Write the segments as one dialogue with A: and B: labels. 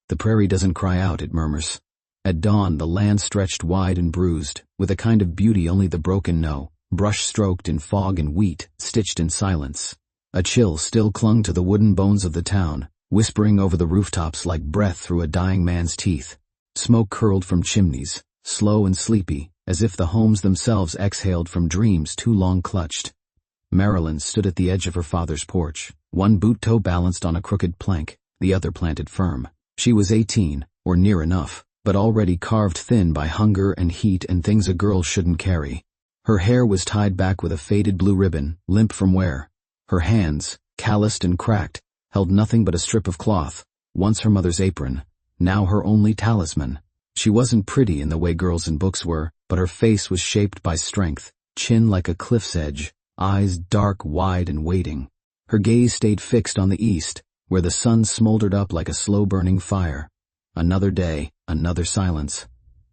A: The prairie doesn't cry out, it murmurs. At dawn the land stretched wide and bruised, with a kind of beauty only the broken know, brush-stroked in fog and wheat, stitched in silence. A chill still clung to the wooden bones of the town, whispering over the rooftops like breath through a dying man's teeth. Smoke curled from chimneys, slow and sleepy, as if the homes themselves exhaled from dreams too long clutched. Maralyn stood at the edge of her father's porch, one boot toe balanced on a crooked plank, the other planted firm. She was 18, or near enough, but already carved thin by hunger and heat and things a girl shouldn't carry. Her hair was tied back with a faded blue ribbon, limp from wear. Her hands, calloused and cracked, held nothing but a strip of cloth, once her mother's apron, now her only talisman. She wasn't pretty in the way girls in books were, but her face was shaped by strength, chin like a cliff's edge, eyes dark, wide, and waiting. Her gaze stayed fixed on the east, where the sun smoldered up like a slow-burning fire. Another day, another silence.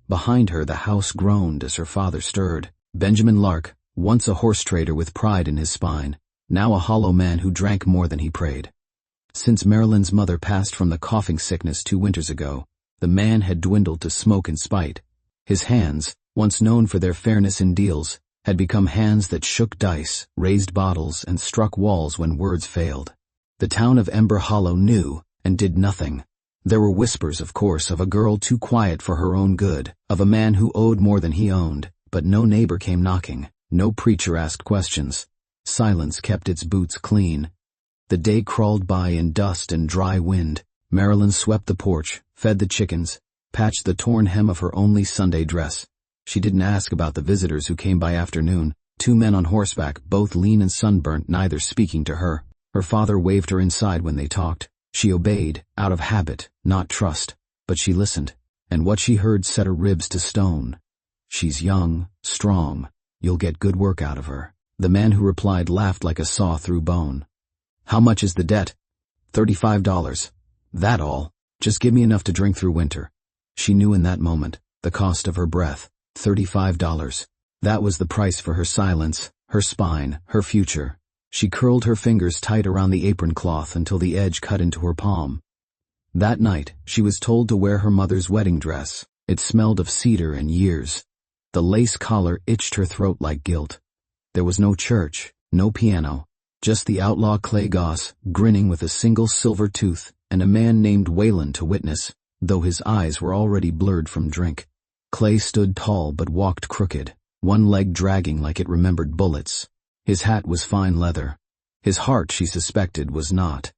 A: Behind her the house groaned as her father stirred. Benjamin Lark, once a horse trader with pride in his spine, now a hollow man who drank more than he prayed. Since Maralyn's mother passed from the coughing sickness 2 winters ago, the man had dwindled to smoke and spite. His hands, once known for their fairness in deals, had become hands that shook dice, raised bottles, and struck walls when words failed. The town of Ember Hollow knew, and did nothing. There were whispers, of course, of a girl too quiet for her own good, of a man who owed more than he owned, but no neighbor came knocking, no preacher asked questions. Silence kept its boots clean. The day crawled by in dust and dry wind. Maralyn swept the porch, fed the chickens, patched the torn hem of her only Sunday dress. She didn't ask about the visitors who came by afternoon, 2 men on horseback, both lean and sunburnt, neither speaking to her. Her father waved her inside when they talked. She obeyed, out of habit, not trust, but she listened, and what she heard set her ribs to stone. She's young, strong, you'll get good work out of her. The man who replied laughed like a saw through bone. How much is the debt? $35. That all? Just give me enough to drink through winter. She knew in that moment, the cost of her breath. $35. That was the price for her silence, her spine, her future. She curled her fingers tight around the apron cloth until the edge cut into her palm. That night, she was told to wear her mother's wedding dress. It smelled of cedar and years. The lace collar itched her throat like guilt. There was no church, no piano, just the outlaw Clay Goss, grinning with a single silver tooth, and a man named Wayland to witness, though his eyes were already blurred from drink. Clay stood tall but walked crooked, one leg dragging like it remembered bullets. His hat was fine leather. His heart, she suspected, was not.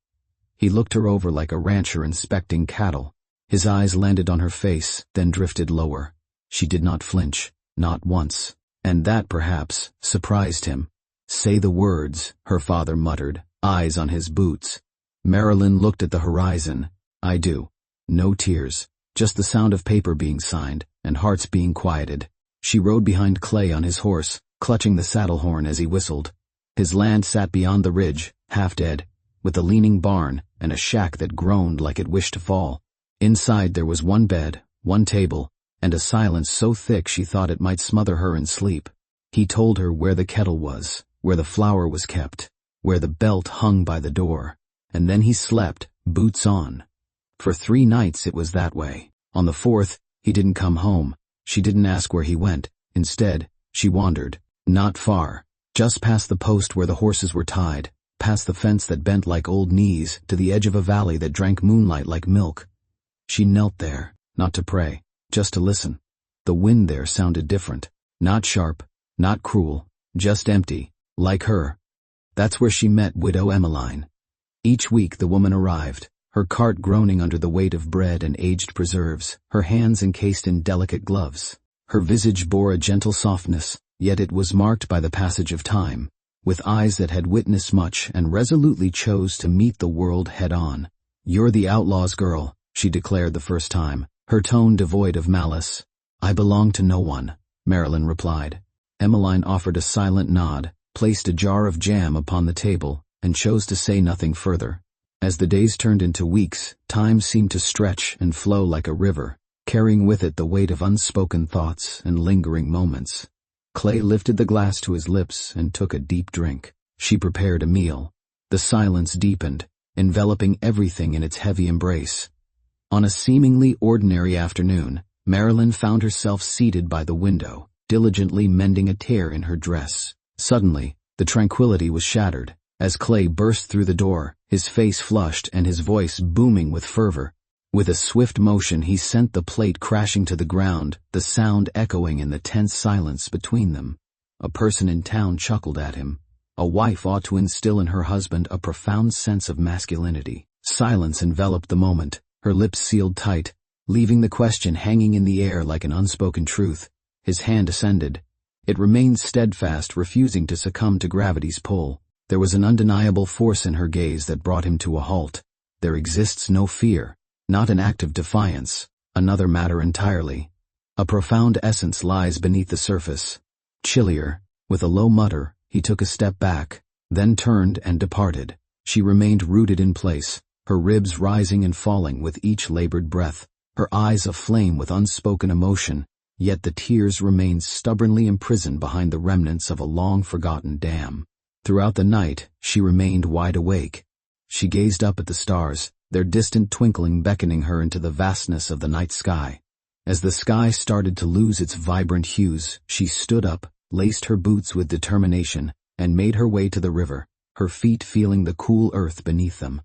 A: He looked her over like a rancher inspecting cattle. His eyes landed on her face, then drifted lower. She did not flinch, not once, and that, perhaps, surprised him. Say the words, her father muttered, eyes on his boots. Maralyn looked at the horizon. I do. No tears, just the sound of paper being signed, and hearts being quieted. She rode behind Clay on his horse, clutching the saddle horn as he whistled. His land sat beyond the ridge, half dead, with a leaning barn and a shack that groaned like it wished to fall. Inside there was one bed, one table, and a silence so thick she thought it might smother her in sleep. He told her where the kettle was, where the flour was kept, where the belt hung by the door, and then he slept, boots on. For 3 nights it was that way. On the 4th, he didn't come home. She didn't ask where he went. Instead, she wandered, not far, just past the post where the horses were tied, past the fence that bent like old knees, to the edge of a valley that drank moonlight like milk. She knelt there, not to pray, just to listen. The wind there sounded different, not sharp, not cruel, just empty, like her. That's where she met Widow Emmeline. Each week the woman arrived, her cart groaning under the weight of bread and aged preserves, her hands encased in delicate gloves. Her visage bore a gentle softness, yet it was marked by the passage of time, with eyes that had witnessed much and resolutely chose to meet the world head-on. You're the outlaw's girl, she declared the first time, her tone devoid of malice. I belong to no one, Maralyn replied. Emmeline offered a silent nod, placed a jar of jam upon the table, and chose to say nothing further. As the days turned into weeks, time seemed to stretch and flow like a river, carrying with it the weight of unspoken thoughts and lingering moments. Clay lifted the glass to his lips and took a deep drink. She prepared a meal. The silence deepened, enveloping everything in its heavy embrace. On a seemingly ordinary afternoon, Maralyn found herself seated by the window, diligently mending a tear in her dress. Suddenly, the tranquility was shattered, as Clay burst through the door, his face flushed and his voice booming with fervor. With a swift motion he sent the plate crashing to the ground, the sound echoing in the tense silence between them. A person in town chuckled at him. A wife ought to instill in her husband a profound sense of masculinity. Silence enveloped the moment, her lips sealed tight, leaving the question hanging in the air like an unspoken truth. His hand ascended. It remained steadfast, refusing to succumb to gravity's pull. There was an undeniable force in her gaze that brought him to a halt. There exists no fear, not an act of defiance, another matter entirely. A profound essence lies beneath the surface. Chillier, with a low mutter, he took a step back, then turned and departed. She remained rooted in place, her ribs rising and falling with each labored breath, her eyes aflame with unspoken emotion, yet the tears remained stubbornly imprisoned behind the remnants of a long-forgotten dam. Throughout the night, she remained wide awake. She gazed up at the stars, their distant twinkling beckoning her into the vastness of the night sky. As the sky started to lose its vibrant hues, she stood up, laced her boots with determination, and made her way to the river, her feet feeling the cool earth beneath them.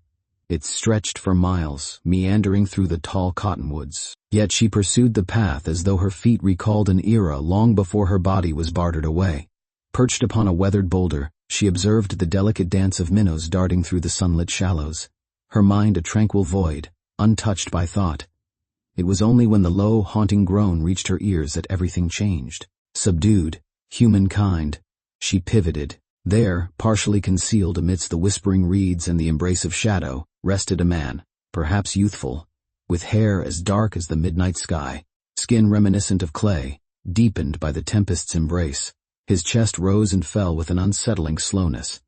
A: It stretched for miles, meandering through the tall cottonwoods. Yet she pursued the path as though her feet recalled an era long before her body was bartered away. Perched upon a weathered boulder, she observed the delicate dance of minnows darting through the sunlit shallows, her mind a tranquil void, untouched by thought. It was only when the low, haunting groan reached her ears that everything changed. Subdued, humankind. She pivoted. There, partially concealed amidst the whispering reeds and the embrace of shadow, rested a man, perhaps youthful, with hair as dark as the midnight sky, skin reminiscent of clay, deepened by the tempest's embrace. His chest rose and fell with an unsettling slowness.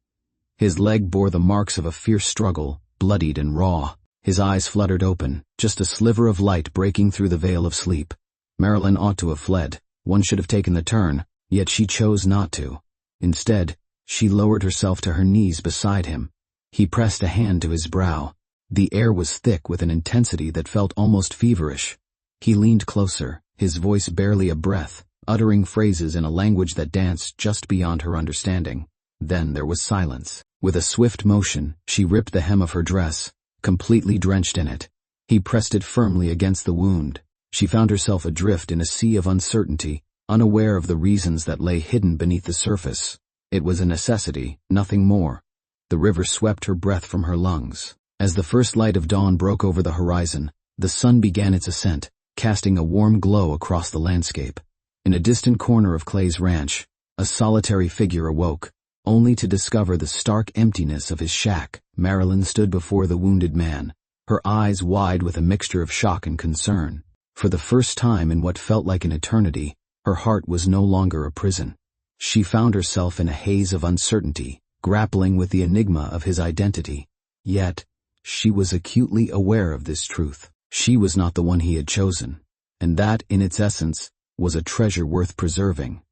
A: His leg bore the marks of a fierce struggle, bloodied and raw. His eyes fluttered open, just a sliver of light breaking through the veil of sleep. Maralyn ought to have fled. One should have taken the turn, yet she chose not to. Instead, she lowered herself to her knees beside him. He pressed a hand to his brow. The air was thick with an intensity that felt almost feverish. He leaned closer, his voice barely a breath, uttering phrases in a language that danced just beyond her understanding. Then there was silence. With a swift motion, she ripped the hem of her dress, completely drenched in it. He pressed it firmly against the wound. She found herself adrift in a sea of uncertainty, unaware of the reasons that lay hidden beneath the surface. It was a necessity, nothing more. The river swept her breath from her lungs. As the first light of dawn broke over the horizon, the sun began its ascent, casting a warm glow across the landscape. In a distant corner of Clay's ranch, a solitary figure awoke, only to discover the stark emptiness of his shack. Maralyn stood before the wounded man, her eyes wide with a mixture of shock and concern. For the first time in what felt like an eternity, her heart was no longer a prison. She found herself in a haze of uncertainty, grappling with the enigma of his identity. Yet, she was acutely aware of this truth. She was not the one he had chosen, and that, in its essence, was a treasure worth preserving.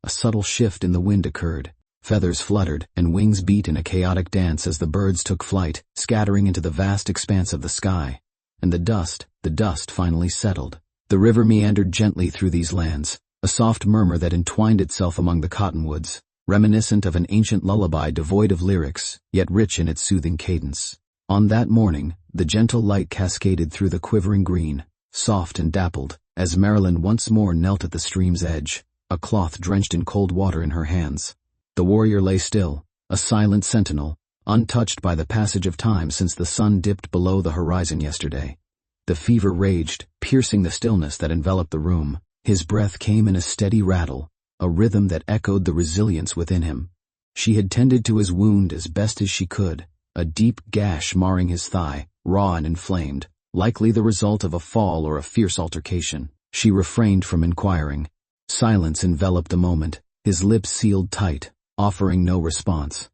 A: A subtle shift in the wind occurred. Feathers fluttered, and wings beat in a chaotic dance as the birds took flight, scattering into the vast expanse of the sky. And the dust finally settled. The river meandered gently through these lands, a soft murmur that entwined itself among the cottonwoods, reminiscent of an ancient lullaby devoid of lyrics, yet rich in its soothing cadence. On that morning, the gentle light cascaded through the quivering green, soft and dappled, as Maralyn once more knelt at the stream's edge, a cloth drenched in cold water in her hands. The warrior lay still, a silent sentinel, untouched by the passage of time since the sun dipped below the horizon yesterday. The fever raged, piercing the stillness that enveloped the room. His breath came in a steady rattle, a rhythm that echoed the resilience within him. She had tended to his wound as best as she could, a deep gash marring his thigh, raw and inflamed, likely the result of a fall or a fierce altercation. She refrained from inquiring. Silence enveloped the moment, his lips sealed tight, offering no response.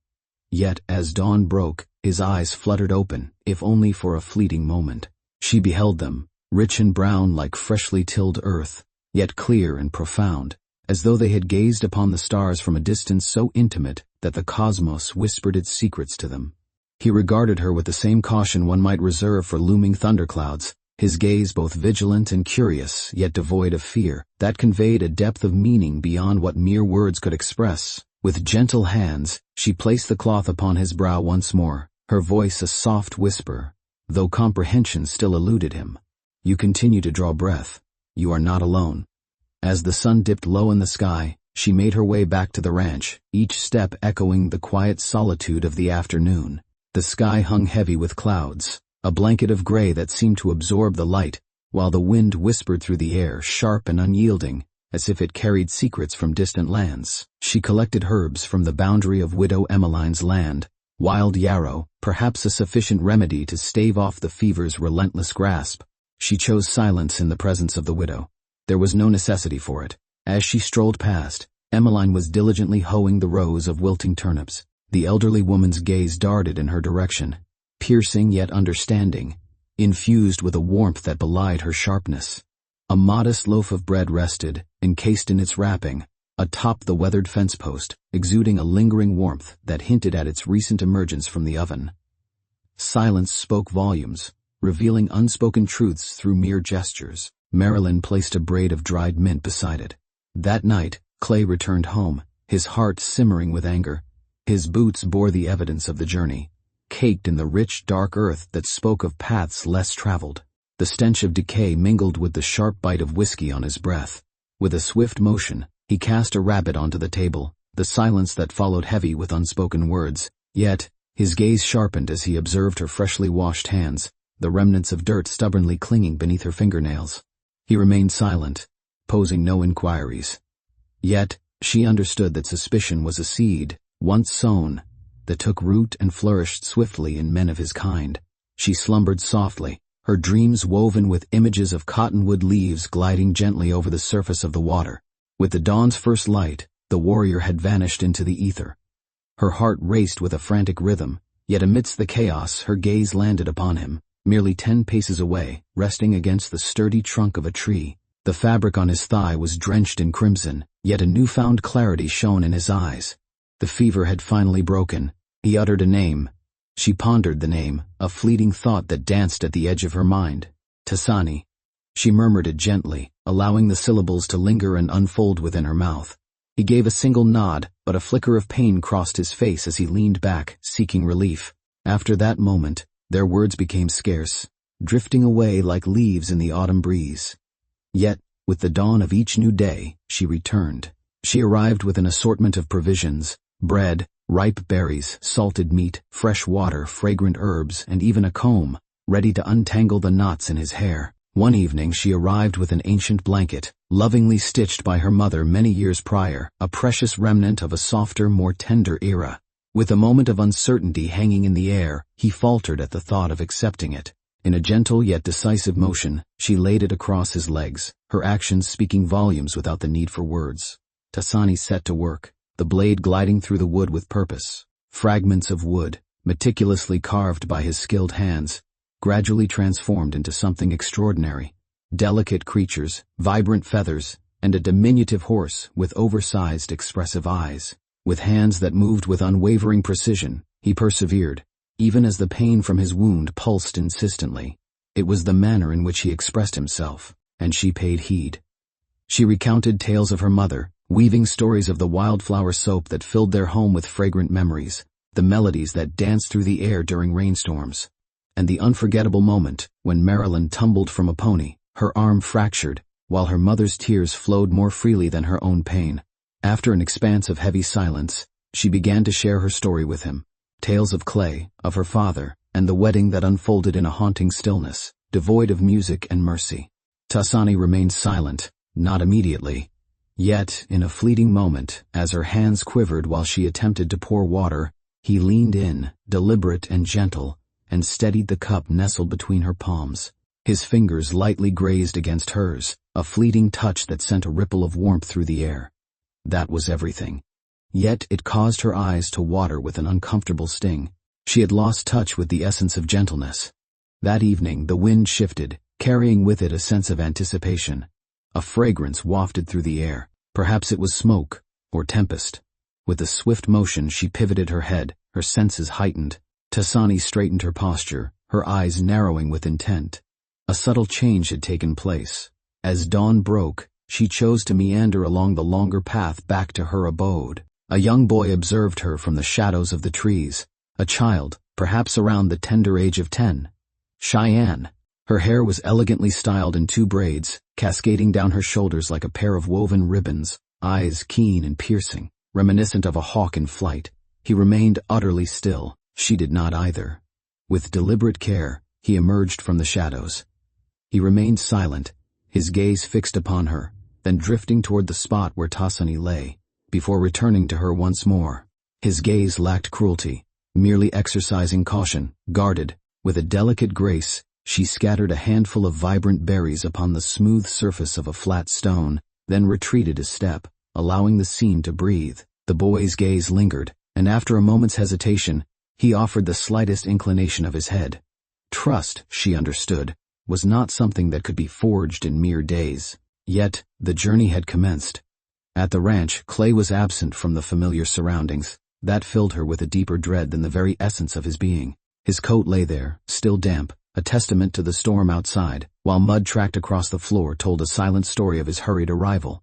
A: Yet, as dawn broke, his eyes fluttered open, if only for a fleeting moment. She beheld them, rich and brown like freshly tilled earth, yet clear and profound, as though they had gazed upon the stars from a distance so intimate that the cosmos whispered its secrets to them. He regarded her with the same caution one might reserve for looming thunderclouds, his gaze both vigilant and curious, yet devoid of fear, that conveyed a depth of meaning beyond what mere words could express. With gentle hands, she placed the cloth upon his brow once more, her voice a soft whisper, though comprehension still eluded him. "You continue to draw breath. You are not alone." As the sun dipped low in the sky, she made her way back to the ranch, each step echoing the quiet solitude of the afternoon. The sky hung heavy with clouds, a blanket of gray that seemed to absorb the light, while the wind whispered through the air, sharp and unyielding, as if it carried secrets from distant lands. She collected herbs from the boundary of Widow Emmeline's land, wild yarrow, perhaps a sufficient remedy to stave off the fever's relentless grasp. She chose silence in the presence of the widow. There was no necessity for it. As she strolled past, Emmeline was diligently hoeing the rows of wilting turnips. The elderly woman's gaze darted in her direction, piercing yet understanding, infused with a warmth that belied her sharpness. A modest loaf of bread rested, encased in its wrapping, atop the weathered fence post, exuding a lingering warmth that hinted at its recent emergence from the oven. Silence spoke volumes, revealing unspoken truths through mere gestures. Maralyn placed a braid of dried mint beside it. That night, Clay returned home, his heart simmering with anger. His boots bore the evidence of the journey, caked in the rich, dark earth that spoke of paths less traveled. The stench of decay mingled with the sharp bite of whiskey on his breath. With a swift motion, he cast a rabbit onto the table, the silence that followed heavy with unspoken words. Yet, his gaze sharpened as he observed her freshly washed hands, the remnants of dirt stubbornly clinging beneath her fingernails. He remained silent, posing no inquiries. Yet, she understood that suspicion was a seed, once sown, that took root and flourished swiftly in men of his kind. She slumbered softly, her dreams woven with images of cottonwood leaves gliding gently over the surface of the water. With the dawn's first light, the warrior had vanished into the ether. Her heart raced with a frantic rhythm, yet amidst the chaos her gaze landed upon him, merely 10 paces away, resting against the sturdy trunk of a tree. The fabric on his thigh was drenched in crimson, yet a newfound clarity shone in his eyes. The fever had finally broken. He uttered a name. She pondered the name, a fleeting thought that danced at the edge of her mind. Tasani. She murmured it gently, allowing the syllables to linger and unfold within her mouth. He gave a single nod, but a flicker of pain crossed his face as he leaned back, seeking relief. After that moment, their words became scarce, drifting away like leaves in the autumn breeze. Yet, with the dawn of each new day, she returned. She arrived with an assortment of provisions, bread, ripe berries, salted meat, fresh water, fragrant herbs, and even a comb, ready to untangle the knots in his hair. One evening she arrived with an ancient blanket, lovingly stitched by her mother many years prior, a precious remnant of a softer, more tender era. With a moment of uncertainty hanging in the air, he faltered at the thought of accepting it. In a gentle yet decisive motion, she laid it across his legs, her actions speaking volumes without the need for words. Tasani set to work, the blade gliding through the wood with purpose. Fragments of wood, meticulously carved by his skilled hands, gradually transformed into something extraordinary. Delicate creatures, vibrant feathers, and a diminutive horse with oversized, expressive eyes. With hands that moved with unwavering precision, he persevered, even as the pain from his wound pulsed insistently. It was the manner in which he expressed himself, and she paid heed. She recounted tales of her mother, weaving stories of the wildflower soap that filled their home with fragrant memories, the melodies that danced through the air during rainstorms, and the unforgettable moment when Maralyn tumbled from a pony, her arm fractured, while her mother's tears flowed more freely than her own pain. After an expanse of heavy silence, she began to share her story with him. Tales of Clay, of her father, and the wedding that unfolded in a haunting stillness, devoid of music and mercy. Tasani remained silent, not immediately. Yet, in a fleeting moment, as her hands quivered while she attempted to pour water, he leaned in, deliberate and gentle, and steadied the cup nestled between her palms. His fingers lightly grazed against hers, a fleeting touch that sent a ripple of warmth through the air. That was everything. Yet it caused her eyes to water with an uncomfortable sting. She had lost touch with the essence of gentleness. That evening the wind shifted, carrying with it a sense of anticipation. A fragrance wafted through the air. Perhaps it was smoke, or tempest. With a swift motion she pivoted her head, her senses heightened. Tasani straightened her posture, her eyes narrowing with intent. A subtle change had taken place. As dawn broke, she chose to meander along the longer path back to her abode. A young boy observed her from the shadows of the trees, a child, perhaps around the tender age of 10. Cheyenne. Her hair was elegantly styled in 2 braids, cascading down her shoulders like a pair of woven ribbons, eyes keen and piercing, reminiscent of a hawk in flight. He remained utterly still. She did not either. With deliberate care, he emerged from the shadows. He remained silent, his gaze fixed upon her, then drifting toward the spot where Tasani lay, before returning to her once more. His gaze lacked cruelty, merely exercising caution, guarded. With a delicate grace, she scattered a handful of vibrant berries upon the smooth surface of a flat stone, then retreated a step, allowing the scene to breathe. The boy's gaze lingered, and after a moment's hesitation, he offered the slightest inclination of his head. Trust, she understood, was not something that could be forged in mere days. Yet, the journey had commenced. At the ranch, Clay was absent from the familiar surroundings. That filled her with a deeper dread than the very essence of his being. His coat lay there, still damp, a testament to the storm outside, while mud tracked across the floor told a silent story of his hurried arrival.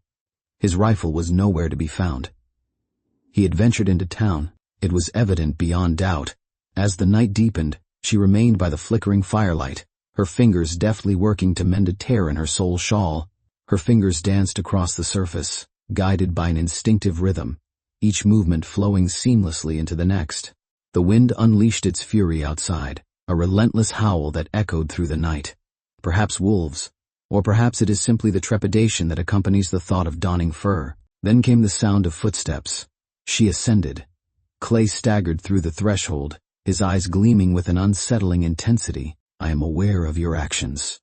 A: His rifle was nowhere to be found. He had ventured into town. It was evident beyond doubt. As the night deepened, she remained by the flickering firelight, her fingers deftly working to mend a tear in her sole shawl. Her fingers danced across the surface, guided by an instinctive rhythm, each movement flowing seamlessly into the next. The wind unleashed its fury outside, a relentless howl that echoed through the night. Perhaps wolves, or perhaps it is simply the trepidation that accompanies the thought of donning fur. Then came the sound of footsteps. She ascended. Clay staggered through the threshold, his eyes gleaming with an unsettling intensity. "I am aware of your actions."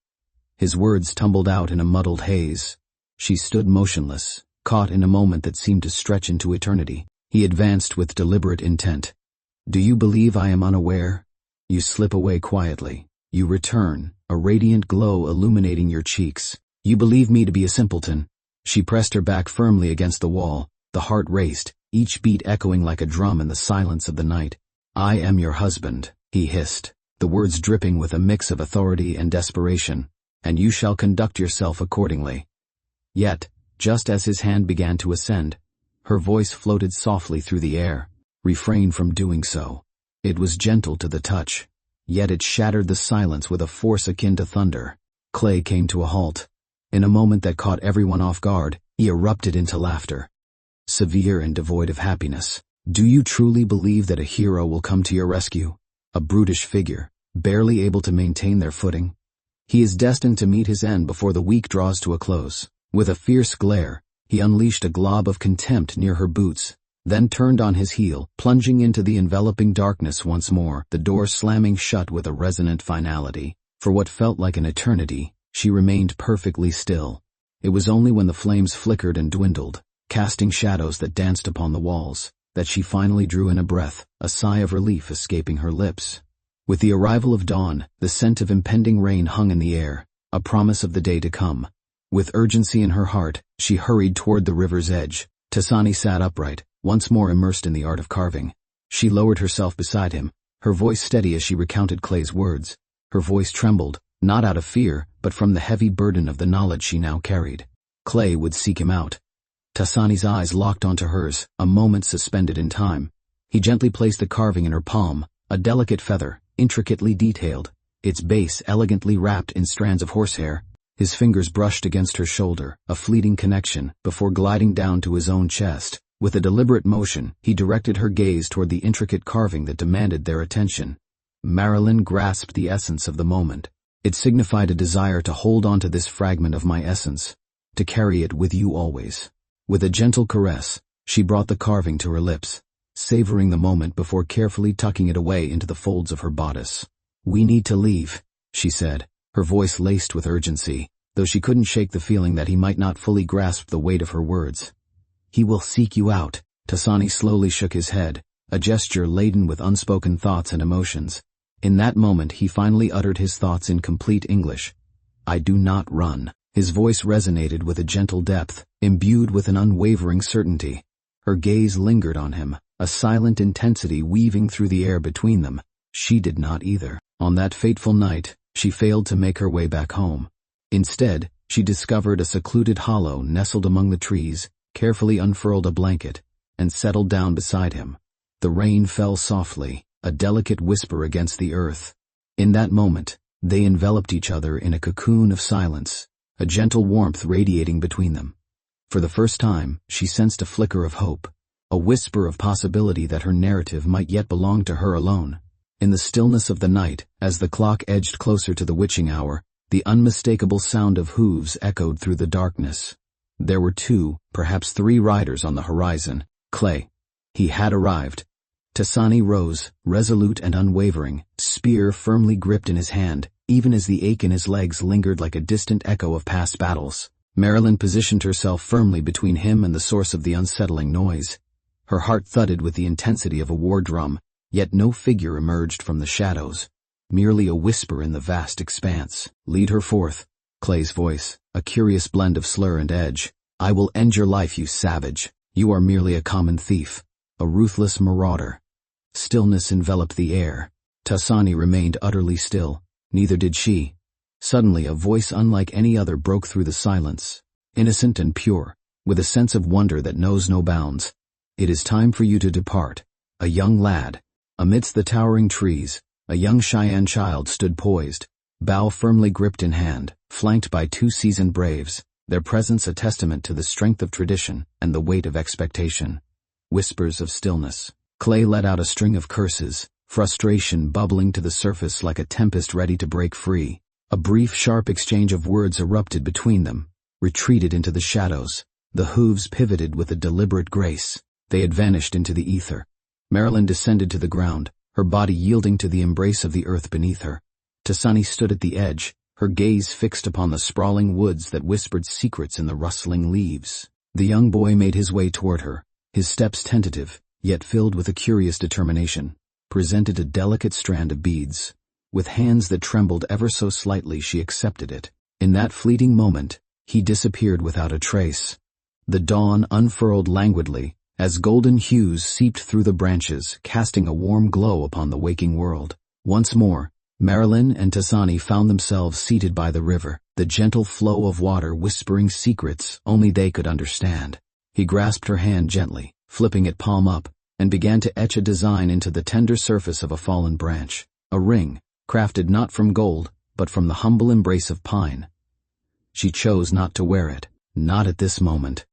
A: His words tumbled out in a muddled haze. She stood motionless, caught in a moment that seemed to stretch into eternity. He advanced with deliberate intent. "Do you believe I am unaware?" You slip away quietly. You return, a radiant glow illuminating your cheeks. "You believe me to be a simpleton." She pressed her back firmly against the wall. The heart raced, each beat echoing like a drum in the silence of the night. "I am your husband," he hissed, the words dripping with a mix of authority and desperation, "and you shall conduct yourself accordingly." Yet, just as his hand began to ascend, her voice floated softly through the air. "Refrain from doing so." It was gentle to the touch, yet it shattered the silence with a force akin to thunder. Clay came to a halt. In a moment that caught everyone off guard, he erupted into laughter. Severe and devoid of happiness. "Do you truly believe that a hero will come to your rescue? A brutish figure, barely able to maintain their footing? He is destined to meet his end before the week draws to a close." With a fierce glare, he unleashed a glob of contempt near her boots, then turned on his heel, plunging into the enveloping darkness once more, the door slamming shut with a resonant finality. For what felt like an eternity, she remained perfectly still. It was only when the flames flickered and dwindled, casting shadows that danced upon the walls, that she finally drew in a breath, a sigh of relief escaping her lips. With the arrival of dawn, the scent of impending rain hung in the air, a promise of the day to come. With urgency in her heart, she hurried toward the river's edge. Tasani sat upright, once more immersed in the art of carving. She lowered herself beside him, her voice steady as she recounted Clay's words. Her voice trembled, not out of fear, but from the heavy burden of the knowledge she now carried. Clay would seek him out. Tasani's eyes locked onto hers, a moment suspended in time. He gently placed the carving in her palm, a delicate feather, intricately detailed, its base elegantly wrapped in strands of horsehair. His fingers brushed against her shoulder, a fleeting connection, before gliding down to his own chest. With a deliberate motion, he directed her gaze toward the intricate carving that demanded their attention. Maralyn grasped the essence of the moment. It signified a desire to hold on to this fragment of my essence, to carry it with you always. With a gentle caress, she brought the carving to her lips, savoring the moment before carefully tucking it away into the folds of her bodice. "We need to leave," she said, her voice laced with urgency, though she couldn't shake the feeling that he might not fully grasp the weight of her words. "He will seek you out." Tasani slowly shook his head, a gesture laden with unspoken thoughts and emotions. In that moment he finally uttered his thoughts in complete English. "I do not run." His voice resonated with a gentle depth, imbued with an unwavering certainty. Her gaze lingered on him, a silent intensity weaving through the air between them. She did not either. On that fateful night, She failed to make her way back home. Instead, she discovered a secluded hollow nestled among the trees, carefully unfurled a blanket, and settled down beside him. The rain fell softly, a delicate whisper against the earth. In that moment, they enveloped each other in a cocoon of silence, a gentle warmth radiating between them. For the first time, she sensed a flicker of hope, a whisper of possibility that her narrative might yet belong to her alone. In the stillness of the night, as the clock edged closer to the witching hour, the unmistakable sound of hooves echoed through the darkness. There were 2, perhaps 3 riders on the horizon. Clay. He had arrived. Tasani rose, resolute and unwavering, spear firmly gripped in his hand, even as the ache in his legs lingered like a distant echo of past battles. Maralyn positioned herself firmly between him and the source of the unsettling noise. Her heart thudded with the intensity of a war drum, yet no figure emerged from the shadows. Merely a whisper in the vast expanse. "Lead her forth." Clay's voice, a curious blend of slur and edge. "I will end your life, you savage. You are merely a common thief, a ruthless marauder." Stillness enveloped the air. Tasani remained utterly still. Neither did she. Suddenly a voice unlike any other broke through the silence, innocent and pure, with a sense of wonder that knows no bounds. "It is time for you to depart." A young lad. Amidst the towering trees, a young Cheyenne child stood poised, bow firmly gripped in hand, flanked by 2 seasoned braves, their presence a testament to the strength of tradition and the weight of expectation. Whispers of stillness. Clay let out a string of curses, frustration bubbling to the surface like a tempest ready to break free. A brief, sharp exchange of words erupted between them, retreated into the shadows. The hooves pivoted with a deliberate grace. They had vanished into the ether. Maralyn descended to the ground, her body yielding to the embrace of the earth beneath her. Tasani stood at the edge, her gaze fixed upon the sprawling woods that whispered secrets in the rustling leaves. The young boy made his way toward her, his steps tentative, yet filled with a curious determination, presented a delicate strand of beads. With hands that trembled ever so slightly, she accepted it. In that fleeting moment, he disappeared without a trace. The dawn unfurled languidly, as golden hues seeped through the branches, casting a warm glow upon the waking world. Once more, Maralyn and Tasani found themselves seated by the river, the gentle flow of water whispering secrets only they could understand. He grasped her hand gently, flipping it palm up, and began to etch a design into the tender surface of a fallen branch. A ring, crafted not from gold, but from the humble embrace of pine. She chose not to wear it, not at this moment.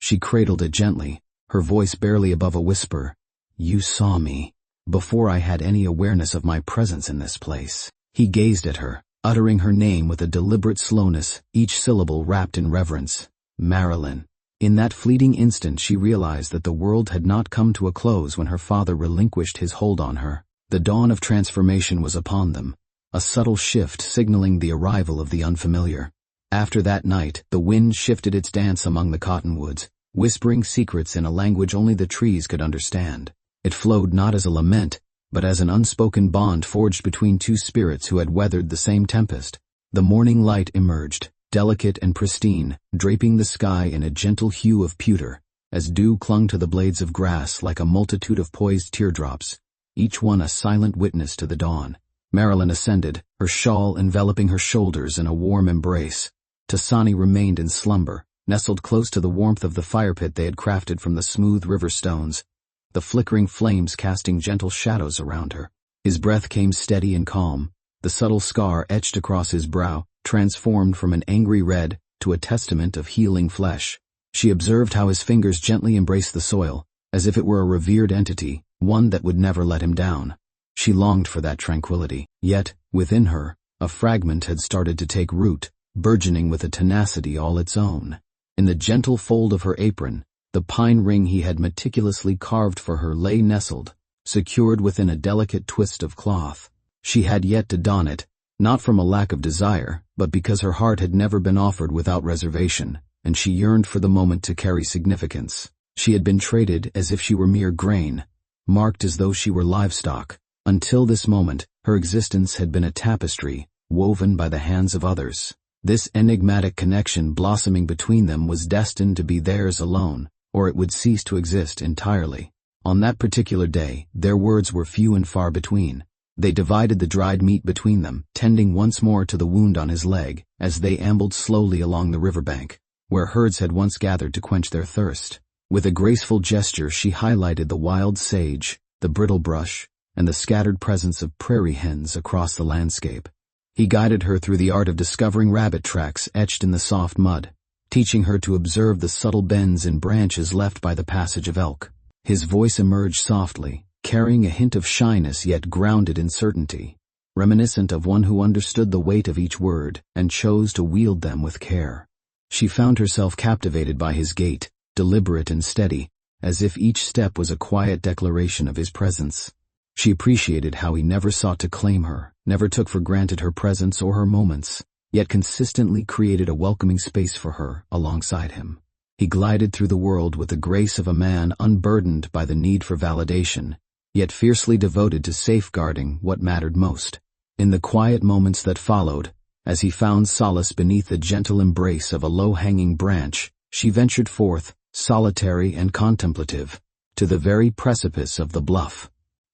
A: She cradled it gently, her voice barely above a whisper. "You saw me, before I had any awareness of my presence in this place." He gazed at her, uttering her name with a deliberate slowness, each syllable wrapped in reverence. Maralyn. In that fleeting instant she realized that the world had not come to a close when her father relinquished his hold on her. The dawn of transformation was upon them, a subtle shift signaling the arrival of the unfamiliar. After that night, the wind shifted its dance among the cottonwoods, whispering secrets in a language only the trees could understand. It flowed not as a lament, but as an unspoken bond forged between 2 spirits who had weathered the same tempest. The morning light emerged, delicate and pristine, draping the sky in a gentle hue of pewter, as dew clung to the blades of grass like a multitude of poised teardrops, each one a silent witness to the dawn. Maralyn ascended, her shawl enveloping her shoulders in a warm embrace. Tasani remained in slumber, nestled close to the warmth of the fire pit they had crafted from the smooth river stones, the flickering flames casting gentle shadows around her. His breath came steady and calm, the subtle scar etched across his brow, transformed from an angry red to a testament of healing flesh. She observed how his fingers gently embraced the soil, as if it were a revered entity, one that would never let him down. She longed for that tranquility, yet, within her, a fragment had started to take root, burgeoning with a tenacity all its own. In the gentle fold of her apron, the pine ring he had meticulously carved for her lay nestled, secured within a delicate twist of cloth. She had yet to don it, not from a lack of desire, but because her heart had never been offered without reservation, and she yearned for the moment to carry significance. She had been traded as if she were mere grain, marked as though she were livestock. Until this moment, her existence had been a tapestry, woven by the hands of others. This enigmatic connection blossoming between them was destined to be theirs alone, or it would cease to exist entirely. On that particular day, their words were few and far between. They divided the dried meat between them, tending once more to the wound on his leg, as they ambled slowly along the riverbank, where herds had once gathered to quench their thirst. With a graceful gesture she highlighted the wild sage, the brittle brush, and the scattered presence of prairie hens across the landscape. He guided her through the art of discovering rabbit tracks etched in the soft mud, teaching her to observe the subtle bends in branches left by the passage of elk. His voice emerged softly, carrying a hint of shyness yet grounded in certainty, reminiscent of one who understood the weight of each word and chose to wield them with care. She found herself captivated by his gait, deliberate and steady, as if each step was a quiet declaration of his presence. She appreciated how he never sought to claim her, never took for granted her presence or her moments, yet consistently created a welcoming space for her alongside him. He glided through the world with the grace of a man unburdened by the need for validation, yet fiercely devoted to safeguarding what mattered most. In the quiet moments that followed, as he found solace beneath the gentle embrace of a low-hanging branch, she ventured forth, solitary and contemplative, to the very precipice of the bluff.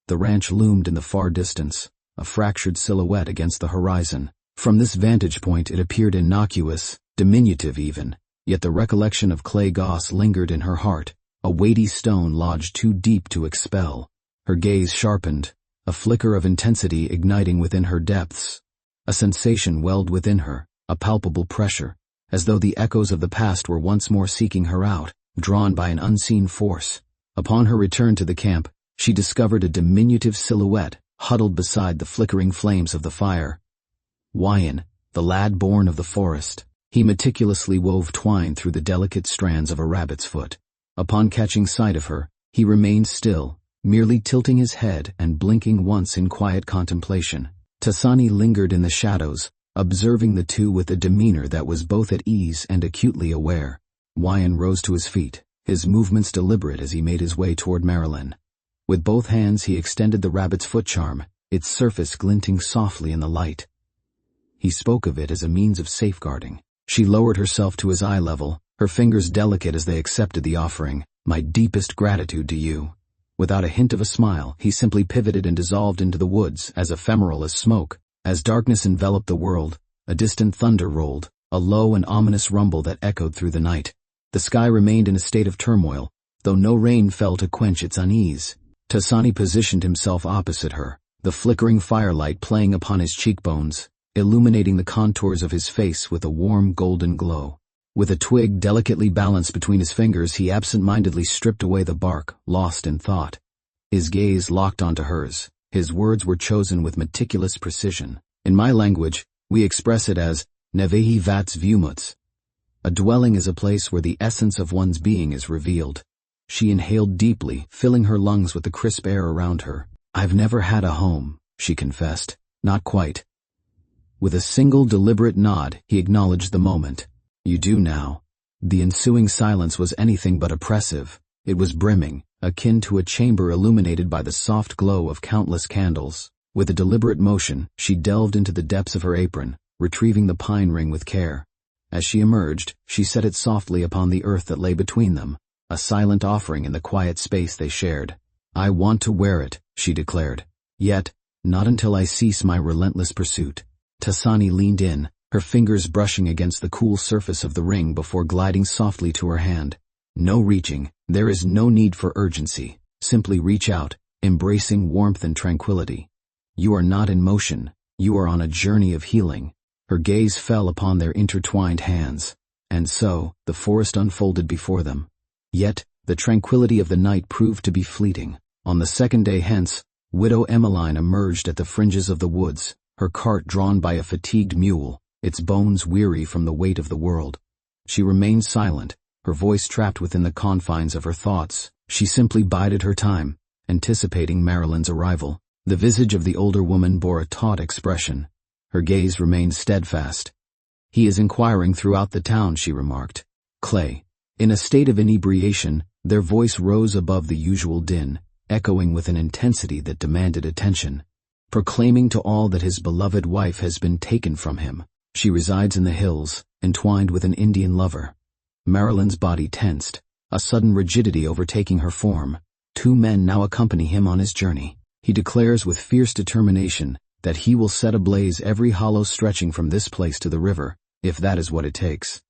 A: The ranch loomed in the far distance, a fractured silhouette against the horizon. From this vantage point it appeared innocuous, diminutive even, yet the recollection of Clay Goss lingered in her heart, a weighty stone lodged too deep to expel. Her gaze sharpened, a flicker of intensity igniting within her depths. A sensation welled within her, a palpable pressure, as though the echoes of the past were once more seeking her out, drawn by an unseen force. Upon her return to the camp, she discovered a diminutive silhouette huddled beside the flickering flames of the fire. Cheyenne, the lad born of the forest. He meticulously wove twine through the delicate strands of a rabbit's foot. Upon catching sight of her, he remained still, merely tilting his head and blinking once in quiet contemplation. Tasani lingered in the shadows, observing the two with a demeanor that was both at ease and acutely aware. Cheyenne rose to his feet, his movements deliberate as he made his way toward Maralyn. With both hands he extended the rabbit's foot charm, its surface glinting softly in the light. He spoke of it as a means of safeguarding. She lowered herself to his eye level, her fingers delicate as they accepted the offering. "My deepest gratitude to you." Without a hint of a smile, he simply pivoted and dissolved into the woods, as ephemeral as smoke. As darkness enveloped the world, a distant thunder rolled, a low and ominous rumble that echoed through the night. The sky remained in a state of turmoil, though no rain fell to quench its unease. Tasani positioned himself opposite her, the flickering firelight playing upon his cheekbones, illuminating the contours of his face with a warm golden glow. With a twig delicately balanced between his fingers, he absent-mindedly stripped away the bark, lost in thought. His gaze locked onto hers. His words were chosen with meticulous precision. In my language, we express it as nevehi vats viewmuts. A dwelling is a place where the essence of one's being is revealed. She inhaled deeply, filling her lungs with the crisp air around her. "I've never had a home," she confessed. "Not quite." With a single deliberate nod, he acknowledged the moment. "You do now." The ensuing silence was anything but oppressive. It was brimming, akin to a chamber illuminated by the soft glow of countless candles. With a deliberate motion, she delved into the depths of her apron, retrieving the pine ring with care. As she emerged, she set it softly upon the earth that lay between them, a silent offering in the quiet space they shared. "I want to wear it," she declared. "Yet, not until I cease my relentless pursuit." Tasani leaned in, her fingers brushing against the cool surface of the ring before gliding softly to her hand. "No reaching, there is no need for urgency. Simply reach out, embracing warmth and tranquility. You are not in motion, you are on a journey of healing." Her gaze fell upon their intertwined hands, and so, the forest unfolded before them. Yet, the tranquility of the night proved to be fleeting. On the second day hence, Widow Emmeline emerged at the fringes of the woods, her cart drawn by a fatigued mule, its bones weary from the weight of the world. She remained silent, her voice trapped within the confines of her thoughts. She simply bided her time, anticipating Maralyn's arrival. The visage of the older woman bore a taut expression. Her gaze remained steadfast. "He is inquiring throughout the town," she remarked. "Clay." In a state of inebriation, their voice rose above the usual din, echoing with an intensity that demanded attention. "Proclaiming to all that his beloved wife has been taken from him. She resides in the hills, entwined with an Indian lover." Maralyn's body tensed, a sudden rigidity overtaking her form. 2 men now accompany him on his journey. He declares with fierce determination that he will set ablaze every hollow stretching from this place to the river, if that is what it takes.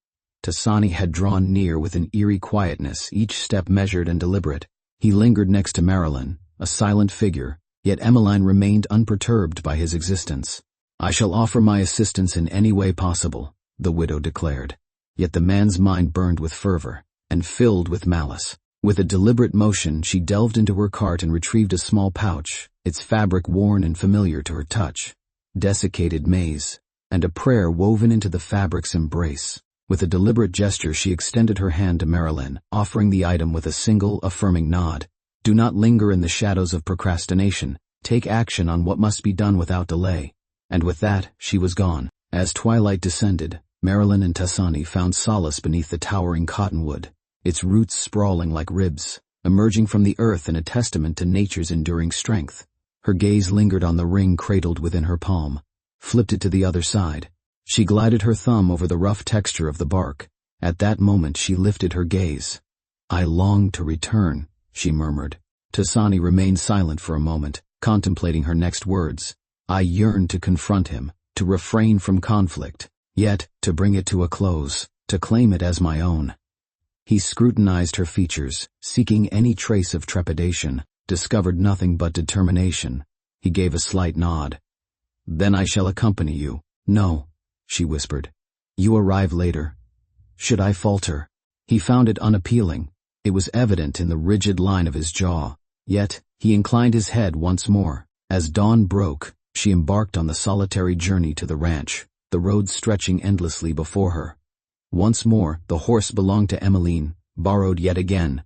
A: Tasani had drawn near with an eerie quietness, each step measured and deliberate. He lingered next to Maralyn, a silent figure, yet Emmeline remained unperturbed by his existence. "I shall offer my assistance in any way possible," the widow declared. Yet the man's mind burned with fervor, and filled with malice. With a deliberate motion, she delved into her cart and retrieved a small pouch, its fabric worn and familiar to her touch. Desiccated maize, and a prayer woven into the fabric's embrace. With a deliberate gesture, she extended her hand to Maralyn, offering the item with a single, affirming nod. "Do not linger in the shadows of procrastination. Take action on what must be done without delay." And with that, she was gone. As twilight descended, Maralyn and Tasani found solace beneath the towering cottonwood, its roots sprawling like ribs, emerging from the earth in a testament to nature's enduring strength. Her gaze lingered on the ring cradled within her palm, flipped it to the other side. She glided her thumb over the rough texture of the bark. At that moment she lifted her gaze. "I long to return," she murmured. Tasani remained silent for a moment, contemplating her next words. "I yearn to confront him, to refrain from conflict, yet to bring it to a close, to claim it as my own." He scrutinized her features, seeking any trace of trepidation, discovered nothing but determination. He gave a slight nod. "Then I shall accompany you." "No," she whispered. "You arrive later." Should I falter? He found it unappealing. It was evident in the rigid line of his jaw. Yet, he inclined his head once more. As dawn broke, she embarked on the solitary journey to the ranch, the road stretching endlessly before her. Once more, the horse belonged to Emmeline, borrowed yet again.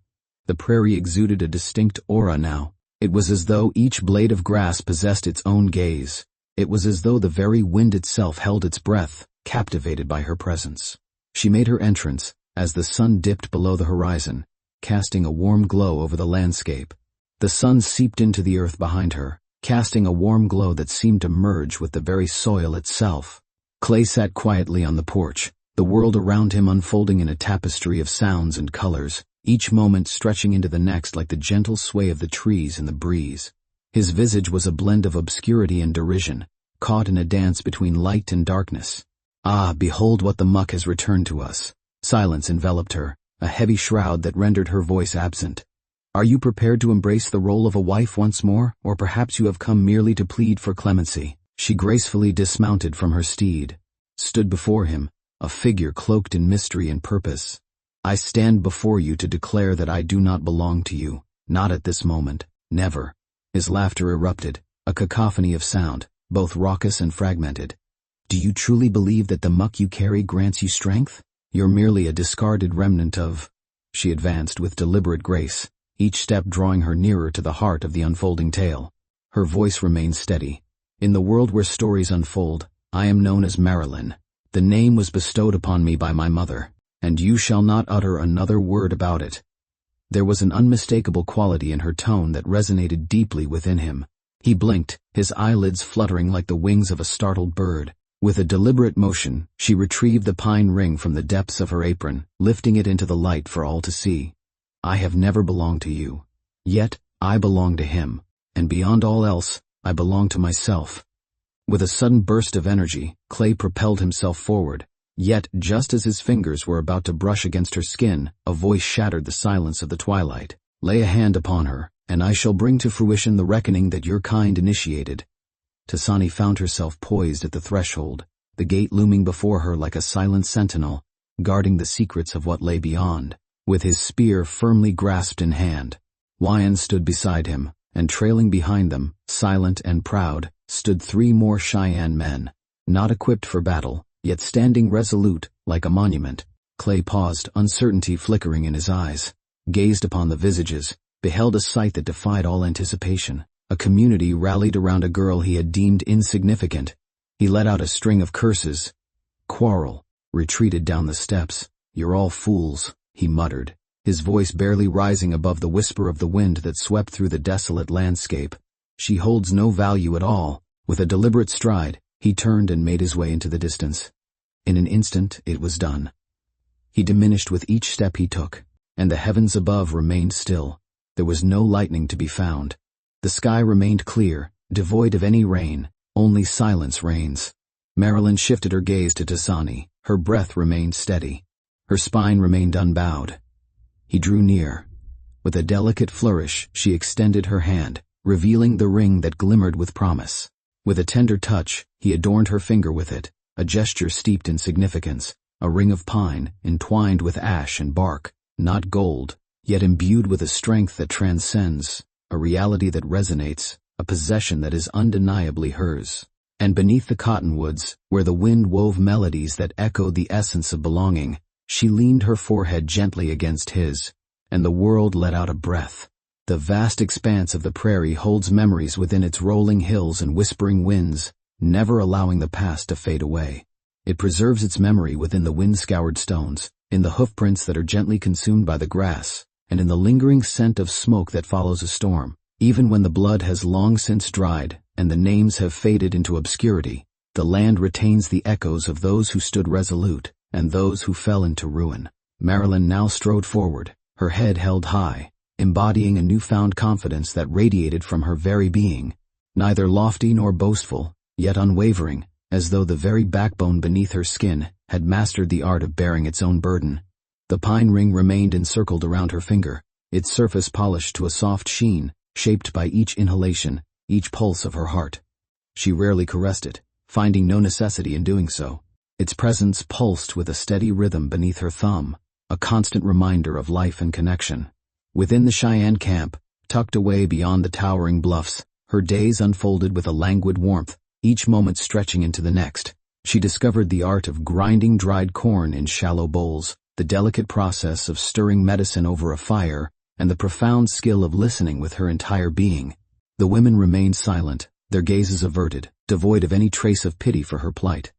A: The prairie exuded a distinct aura now. It was as though each blade of grass possessed its own gaze. It was as though the very wind itself held its breath, captivated by her presence. She made her entrance, as the sun dipped below the horizon, casting a warm glow over the landscape. The sun seeped into the earth behind her, casting a warm glow that seemed to merge with the very soil itself. Clay sat quietly on the porch, the world around him unfolding in a tapestry of sounds and colors, each moment stretching into the next like the gentle sway of the trees in the breeze. His visage was a blend of obscurity and derision, caught in a dance between light and darkness. "Ah, behold what the muck has returned to us." Silence enveloped her, a heavy shroud that rendered her voice absent. "Are you prepared to embrace the role of a wife once more, or perhaps you have come merely to plead for clemency?" She gracefully dismounted from her steed, stood before him, a figure cloaked in mystery and purpose. "I stand before you to declare that I do not belong to you, not at this moment, never." His laughter erupted, a cacophony of sound, both raucous and fragmented. "Do you truly believe that the muck you carry grants you strength? You're merely a discarded remnant of—" She advanced with deliberate grace, each step drawing her nearer to the heart of the unfolding tale. Her voice remained steady. "In the world where stories unfold, I am known as Maralyn. The name was bestowed upon me by my mother, and you shall not utter another word about it." There was an unmistakable quality in her tone that resonated deeply within him. He blinked, his eyelids fluttering like the wings of a startled bird. With a deliberate motion, she retrieved the pine ring from the depths of her apron, lifting it into the light for all to see. "I have never belonged to you. Yet, I belong to him, and beyond all else, I belong to myself." With a sudden burst of energy, Clay propelled himself forward. Yet, just as his fingers were about to brush against her skin, a voice shattered the silence of the twilight. "Lay a hand upon her, and I shall bring to fruition the reckoning that your kind initiated." Tasani found herself poised at the threshold, the gate looming before her like a silent sentinel, guarding the secrets of what lay beyond. With his spear firmly grasped in hand, Cheyenne stood beside him, and trailing behind them, silent and proud, stood 3 more Cheyenne men, not equipped for battle, yet standing resolute, like a monument. Clay paused, uncertainty flickering in his eyes, gazed upon the visages, beheld a sight that defied all anticipation. A community rallied around a girl he had deemed insignificant. He let out a string of curses. "Quarrel," retreated down the steps. "You're all fools," he muttered, his voice barely rising above the whisper of the wind that swept through the desolate landscape. "She holds no value at all." With a deliberate stride, he turned and made his way into the distance. In an instant, it was done. He diminished with each step he took, and the heavens above remained still. There was no lightning to be found. The sky remained clear, devoid of any rain, only silence reigns. Maralyn shifted her gaze to Tasani. Her breath remained steady. Her spine remained unbowed. He drew near. With a delicate flourish, she extended her hand, revealing the ring that glimmered with promise. With a tender touch, he adorned her finger with it, a gesture steeped in significance, a ring of pine, entwined with ash and bark, not gold, yet imbued with a strength that transcends, a reality that resonates, a possession that is undeniably hers. And beneath the cottonwoods, where the wind wove melodies that echoed the essence of belonging, she leaned her forehead gently against his, and the world let out a breath. The vast expanse of the prairie holds memories within its rolling hills and whispering winds, never allowing the past to fade away. It preserves its memory within the wind-scoured stones, in the hoofprints that are gently consumed by the grass, and in the lingering scent of smoke that follows a storm. Even when the blood has long since dried, and the names have faded into obscurity, the land retains the echoes of those who stood resolute, and those who fell into ruin. Maralyn now strode forward, her head held high, embodying a newfound confidence that radiated from her very being, neither lofty nor boastful, yet unwavering, as though the very backbone beneath her skin had mastered the art of bearing its own burden. The pine ring remained encircled around her finger, its surface polished to a soft sheen, shaped by each inhalation, each pulse of her heart. She rarely caressed it, finding no necessity in doing so. Its presence pulsed with a steady rhythm beneath her thumb, a constant reminder of life and connection. Within the Cheyenne camp, tucked away beyond the towering bluffs, her days unfolded with a languid warmth, each moment stretching into the next. She discovered the art of grinding dried corn in shallow bowls, the delicate process of stirring medicine over a fire, and the profound skill of listening with her entire being. The women remained silent, their gazes averted, devoid of any trace of pity for her plight.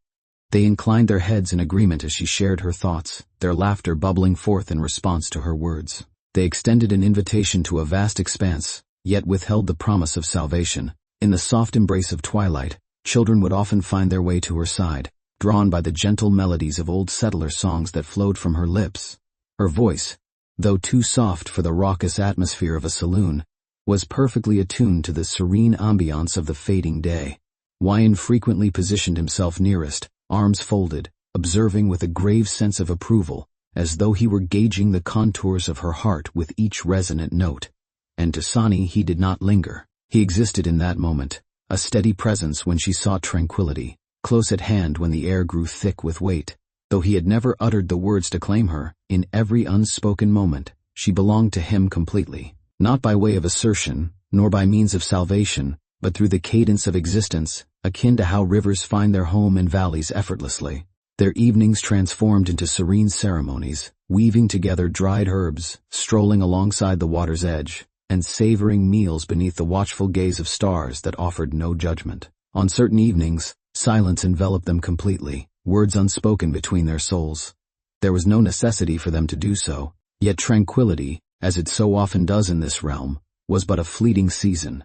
A: They inclined their heads in agreement as she shared her thoughts, their laughter bubbling forth in response to her words. They extended an invitation to a vast expanse, yet withheld the promise of salvation. In the soft embrace of twilight, children would often find their way to her side, drawn by the gentle melodies of old settler songs that flowed from her lips. Her voice, though too soft for the raucous atmosphere of a saloon, was perfectly attuned to the serene ambiance of the fading day. Cheyenne frequently positioned himself nearest, arms folded, observing with a grave sense of approval, as though he were gauging the contours of her heart with each resonant note. And Tasani he did not linger. He existed in that moment, a steady presence when she sought tranquility, close at hand when the air grew thick with weight. Though he had never uttered the words to claim her, in every unspoken moment, she belonged to him completely, not by way of assertion, nor by means of salvation, but through the cadence of existence, akin to how rivers find their home in valleys effortlessly. Their evenings transformed into serene ceremonies, weaving together dried herbs, strolling alongside the water's edge, and savoring meals beneath the watchful gaze of stars that offered no judgment. On certain evenings, silence enveloped them completely, words unspoken between their souls. There was no necessity for them to do so, yet tranquility, as it so often does in this realm, was but a fleeting season.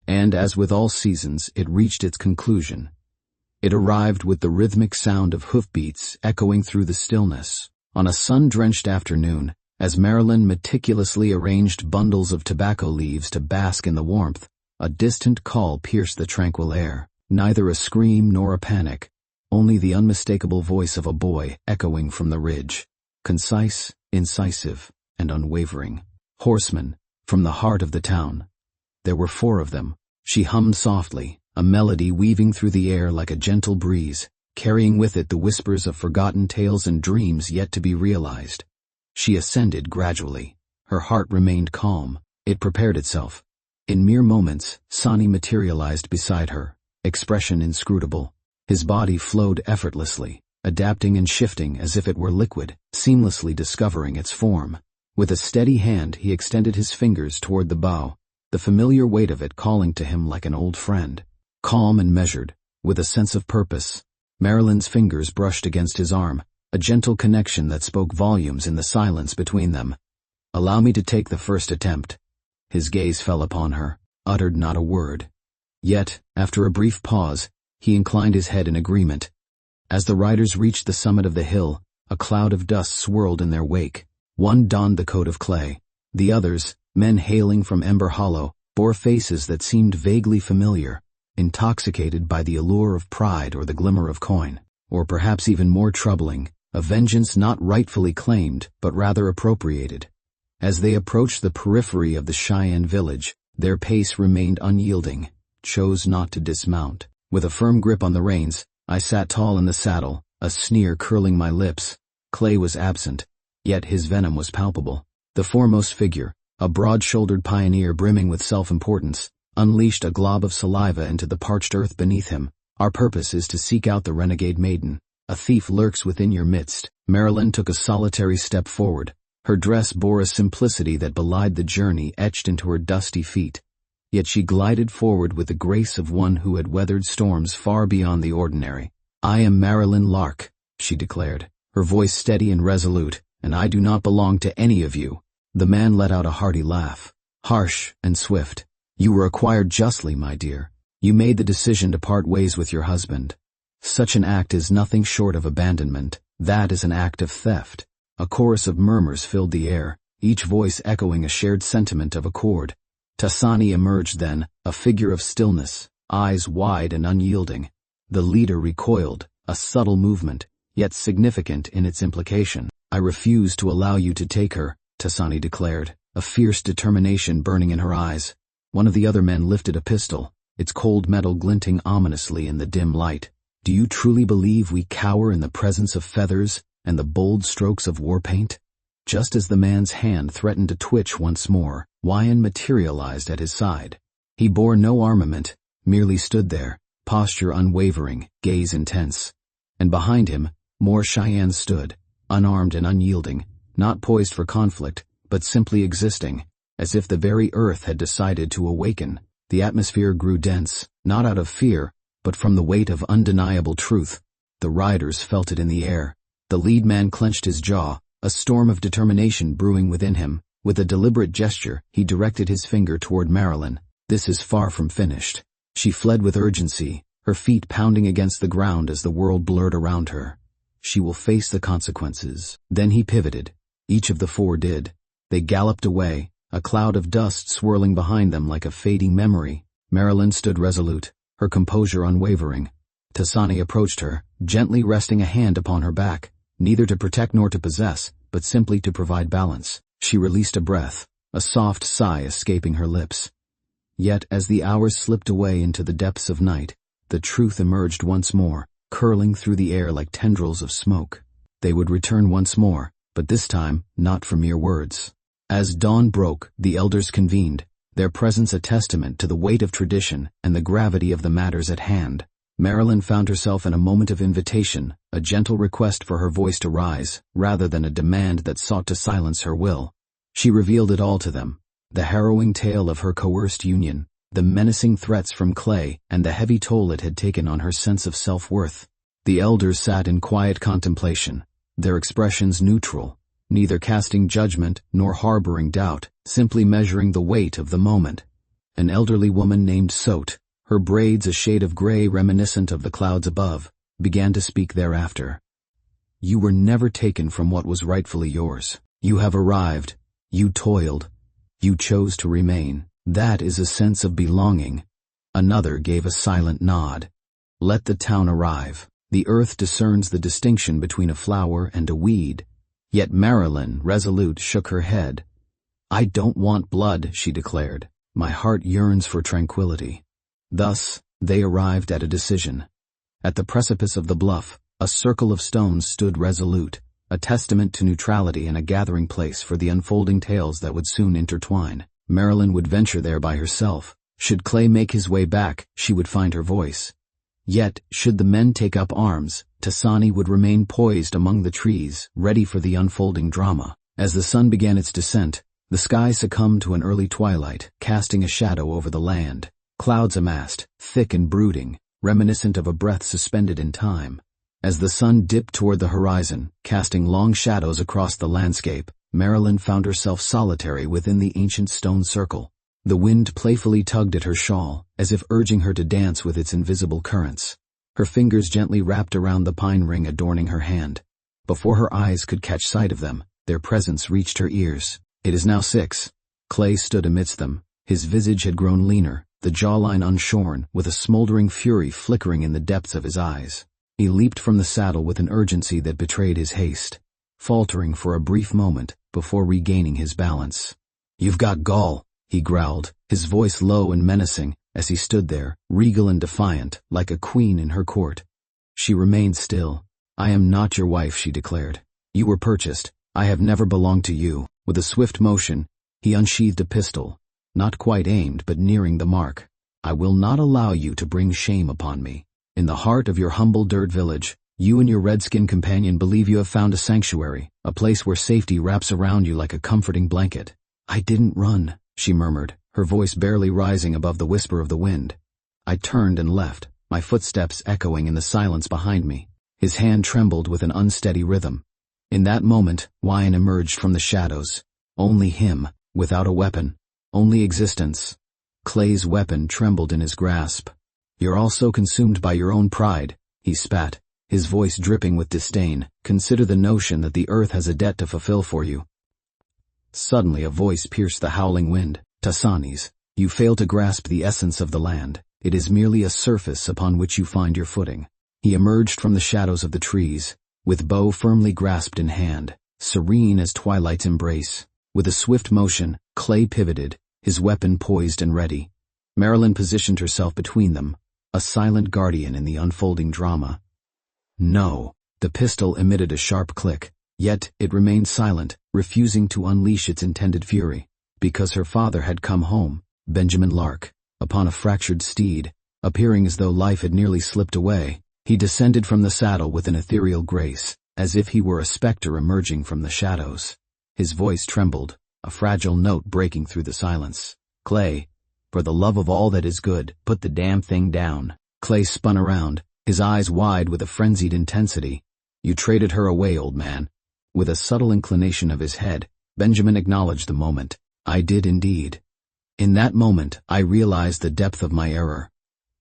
A: And as with all seasons, it reached its conclusion. It arrived with the rhythmic sound of hoofbeats echoing through the stillness. On a sun-drenched afternoon, as Maralyn meticulously arranged bundles of tobacco leaves to bask in the warmth, a distant call pierced the tranquil air, neither a scream nor a panic, only the unmistakable voice of a boy echoing from the ridge, concise, incisive, and unwavering. Horsemen, from the heart of the town. There were 4 of them. She hummed softly, a melody weaving through the air like a gentle breeze, carrying with it the whispers of forgotten tales and dreams yet to be realized. She ascended gradually. Her heart remained calm. It prepared itself. In mere moments, Sani materialized beside her, expression inscrutable. His body flowed effortlessly, adapting and shifting as if it were liquid, seamlessly discovering its form. With a steady hand he extended his fingers toward the bow, the familiar weight of it calling to him like an old friend. Calm and measured, with a sense of purpose, Maralyn's fingers brushed against his arm, a gentle connection that spoke volumes in the silence between them. "Allow me to take the first attempt." His gaze fell upon her, uttered not a word. Yet, after a brief pause, he inclined his head in agreement. As the riders reached the summit of the hill, a cloud of dust swirled in their wake. One donned the coat of clay. The others, men hailing from Ember Hollow, bore faces that seemed vaguely familiar, intoxicated by the allure of pride or the glimmer of coin, or perhaps even more troubling, a vengeance not rightfully claimed but rather appropriated. As they approached the periphery of the Cheyenne village, their pace remained unyielding, chose not to dismount. With a firm grip on the reins, I sat tall in the saddle, a sneer curling my lips. Clay was absent, yet his venom was palpable. The foremost figure, a broad-shouldered pioneer brimming with self-importance, unleashed a glob of saliva into the parched earth beneath him. Our purpose is to seek out the renegade maiden. A thief lurks within your midst. Maralyn took a solitary step forward. Her dress bore a simplicity that belied the journey etched into her dusty feet. Yet she glided forward with the grace of one who had weathered storms far beyond the ordinary. "I am Maralyn Lark," she declared, her voice steady and resolute, "and I do not belong to any of you." The man let out a hearty laugh, harsh and swift. "You were acquired justly, my dear. You made the decision to part ways with your husband. Such an act is nothing short of abandonment. That is an act of theft." A chorus of murmurs filled the air, each voice echoing a shared sentiment of accord. Tasani emerged then, a figure of stillness, eyes wide and unyielding. The leader recoiled, a subtle movement, yet significant in its implication. "I refuse to allow you to take her," Tasani declared, a fierce determination burning in her eyes. One of the other men lifted a pistol, its cold metal glinting ominously in the dim light. "Do you truly believe we cower in the presence of feathers and the bold strokes of war paint?" Just as the man's hand threatened to twitch once more, Cheyenne materialized at his side. He bore no armament, merely stood there, posture unwavering, gaze intense. And behind him, more Cheyennes stood, unarmed and unyielding, not poised for conflict, but simply existing, as if the very earth had decided to awaken. The atmosphere grew dense, not out of fear, but from the weight of undeniable truth. The riders felt it in the air. The lead man clenched his jaw, a storm of determination brewing within him. With a deliberate gesture, he directed his finger toward Maralyn. "This is far from finished." She fled with urgency, her feet pounding against the ground as the world blurred around her. "She will face the consequences." Then he pivoted. Each of the four did. They galloped away, a cloud of dust swirling behind them like a fading memory. Maralyn stood resolute, her composure unwavering. Tasani approached her, gently resting a hand upon her back, neither to protect nor to possess, but simply to provide balance. She released a breath, a soft sigh escaping her lips. Yet as the hours slipped away into the depths of night, the truth emerged once more, curling through the air like tendrils of smoke. They would return once more, but this time not for mere words. As dawn broke, the elders convened, their presence a testament to the weight of tradition and the gravity of the matters at hand. Maralyn found herself in a moment of invitation, a gentle request for her voice to rise, rather than a demand that sought to silence her will. She revealed it all to them, the harrowing tale of her coerced union, the menacing threats from Clay, and the heavy toll it had taken on her sense of self-worth. The elders sat in quiet contemplation, their expressions neutral, neither casting judgment nor harboring doubt, simply measuring the weight of the moment. An elderly woman named Sot, her braids a shade of gray reminiscent of the clouds above, began to speak thereafter. "You were never taken from what was rightfully yours. You have arrived. You toiled. You chose to remain. That is a sense of belonging." Another gave a silent nod. "Let the town arrive. The earth discerns the distinction between a flower and a weed." Yet Maralyn, resolute, shook her head. "I don't want blood," she declared. "My heart yearns for tranquility." Thus, they arrived at a decision. At the precipice of the bluff, a circle of stones stood resolute, a testament to neutrality and a gathering place for the unfolding tales that would soon intertwine. Maralyn would venture there by herself. Should Clay make his way back, she would find her voice. Yet, should the men take up arms, Tasani would remain poised among the trees, ready for the unfolding drama. As the sun began its descent, the sky succumbed to an early twilight, casting a shadow over the land. Clouds amassed, thick and brooding, reminiscent of a breath suspended in time. As the sun dipped toward the horizon, casting long shadows across the landscape, Maralyn found herself solitary within the ancient stone circle. The wind playfully tugged at her shawl, as if urging her to dance with its invisible currents. Her fingers gently wrapped around the pine ring adorning her hand. Before her eyes could catch sight of them, their presence reached her ears. "It is now 6. Clay stood amidst them, His visage had grown leaner, the jawline unshorn, with a smoldering fury flickering in the depths of his eyes. He leaped from the saddle with an urgency that betrayed his haste, faltering for a brief moment before regaining his balance. "You've got gall," he growled, his voice low and menacing, as he stood there, regal and defiant, like a queen in her court. She remained still. "I am not your wife," she declared. "You were purchased. I have never belonged to you." With a swift motion, he unsheathed a pistol, not quite aimed but nearing the mark. "I will not allow you to bring shame upon me. In the heart of your humble dirt village, you and your redskin companion believe you have found a sanctuary, a place where safety wraps around you like a comforting blanket." "I didn't run," she murmured, her voice barely rising above the whisper of the wind. "I turned and left, my footsteps echoing in the silence behind me." His hand trembled with an unsteady rhythm. In that moment, Cheyenne emerged from the shadows. Only him, without a weapon. Only existence. Clay's weapon trembled in his grasp. "You're all so consumed by your own pride," he spat, his voice dripping with disdain. "Consider the notion that the earth has a debt to fulfill for you." Suddenly a voice pierced the howling wind. "Tasani's. You fail to grasp the essence of the land. It is merely a surface upon which you find your footing." He emerged from the shadows of the trees, with bow firmly grasped in hand, serene as twilight's embrace. With a swift motion, Clay pivoted, his weapon poised and ready. Maralyn positioned herself between them, a silent guardian in the unfolding drama. "No." The pistol emitted a sharp click, yet it remained silent, refusing to unleash its intended fury. Because her father had come home, Benjamin Lark, upon a fractured steed, appearing as though life had nearly slipped away. He descended from the saddle with an ethereal grace, as if he were a specter emerging from the shadows. His voice trembled, a fragile note breaking through the silence. "Clay, for the love of all that is good, put the damn thing down." Clay spun around, his eyes wide with a frenzied intensity. "You traded her away, old man." With a subtle inclination of his head, Benjamin acknowledged the moment. "I did indeed." In that moment, I realized the depth of my error.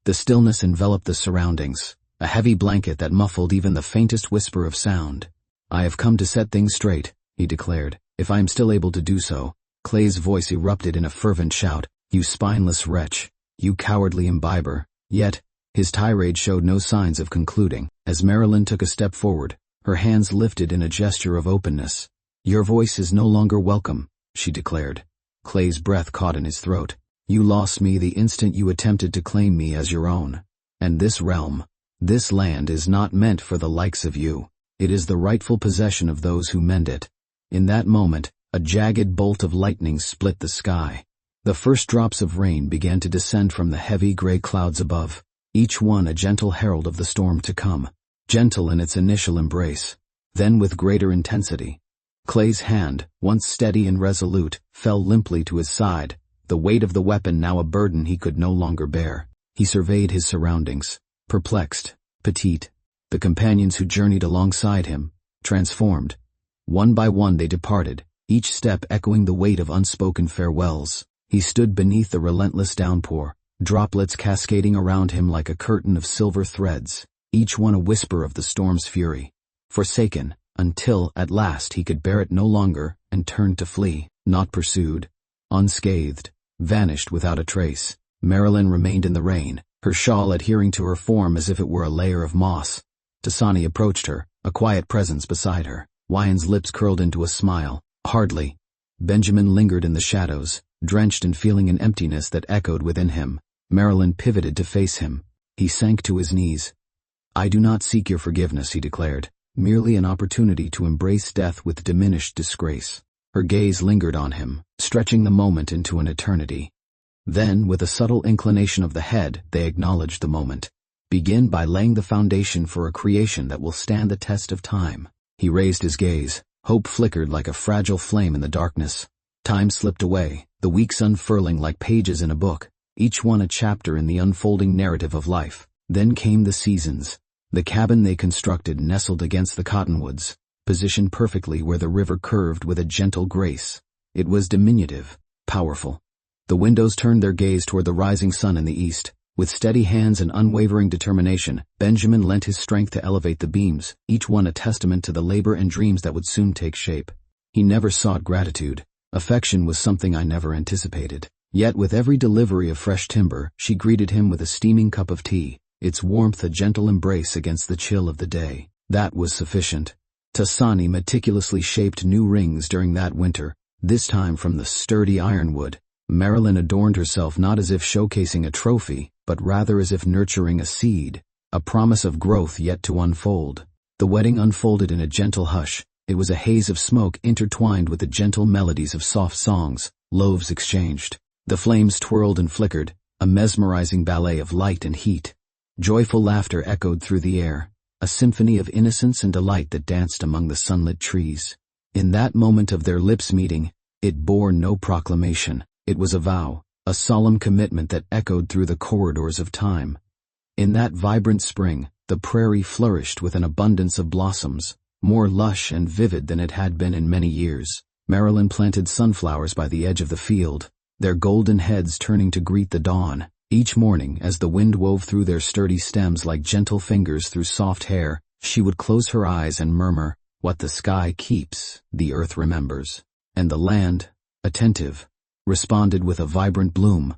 A: The stillness enveloped the surroundings, a heavy blanket that muffled even the faintest whisper of sound. "I have come to set things straight," he declared, "if I am still able to do so." Clay's voice erupted in a fervent shout. "You spineless wretch, you cowardly imbiber." Yet, his tirade showed no signs of concluding, as Maralyn took a step forward, her hands lifted in a gesture of openness. "Your voice is no longer welcome," she declared. Clay's breath caught in his throat. "You lost me the instant you attempted to claim me as your own. And this realm, this land is not meant for the likes of you. It is the rightful possession of those who mend it." In that moment, a jagged bolt of lightning split the sky. The first drops of rain began to descend from the heavy gray clouds above, each one a gentle herald of the storm to come, gentle in its initial embrace, then with greater intensity. Clay's hand, once steady and resolute, fell limply to his side, the weight of the weapon now a burden he could no longer bear. He surveyed his surroundings, perplexed, petite. The companions who journeyed alongside him, transformed. One by one they departed, each step echoing the weight of unspoken farewells. He stood beneath the relentless downpour, droplets cascading around him like a curtain of silver threads, each one a whisper of the storm's fury. Forsaken, until, at last, he could bear it no longer and turned to flee, not pursued. Unscathed, vanished without a trace, Maralyn remained in the rain, her shawl adhering to her form as if it were a layer of moss. Tasani approached her, a quiet presence beside her. Cheyenne's lips curled into a smile. "Hardly." Benjamin lingered in the shadows, drenched and feeling an emptiness that echoed within him. Maralyn pivoted to face him. He sank to his knees. "I do not seek your forgiveness," he declared, "merely an opportunity to embrace death with diminished disgrace." Her gaze lingered on him, stretching the moment into an eternity. Then, with a subtle inclination of the head, they acknowledged the moment. "Begin by laying the foundation for a creation that will stand the test of time." He raised his gaze. Hope flickered like a fragile flame in the darkness. Time slipped away, the weeks unfurling like pages in a book, each one a chapter in the unfolding narrative of life. Then came the seasons. The cabin they constructed nestled against the cottonwoods, positioned perfectly where the river curved with a gentle grace. It was diminutive, powerful. The windows turned their gaze toward the rising sun in the east. With steady hands and unwavering determination, Benjamin lent his strength to elevate the beams, each one a testament to the labor and dreams that would soon take shape. He never sought gratitude. "Affection was something I never anticipated," Yet with every delivery of fresh timber, she greeted him with a steaming cup of tea, its warmth a gentle embrace against the chill of the day. That was sufficient. Tasani meticulously shaped new rings during that winter, this time from the sturdy ironwood. Maralyn adorned herself not as if showcasing a trophy, but rather as if nurturing a seed, a promise of growth yet to unfold. The wedding unfolded in a gentle hush. It was a haze of smoke intertwined with the gentle melodies of soft songs. Loaves exchanged. The flames twirled and flickered, a mesmerizing ballet of light and heat. Joyful laughter echoed through the air, a symphony of innocence and delight that danced among the sunlit trees. In that moment of their lips meeting, it bore no proclamation. It was a vow, a solemn commitment that echoed through the corridors of time. In that vibrant spring, the prairie flourished with an abundance of blossoms, more lush and vivid than it had been in many years. Maralyn planted sunflowers by the edge of the field, their golden heads turning to greet the dawn. Each morning, as the wind wove through their sturdy stems like gentle fingers through soft hair, she would close her eyes and murmur, "What the sky keeps, the earth remembers." And the land, attentive, responded with a vibrant bloom,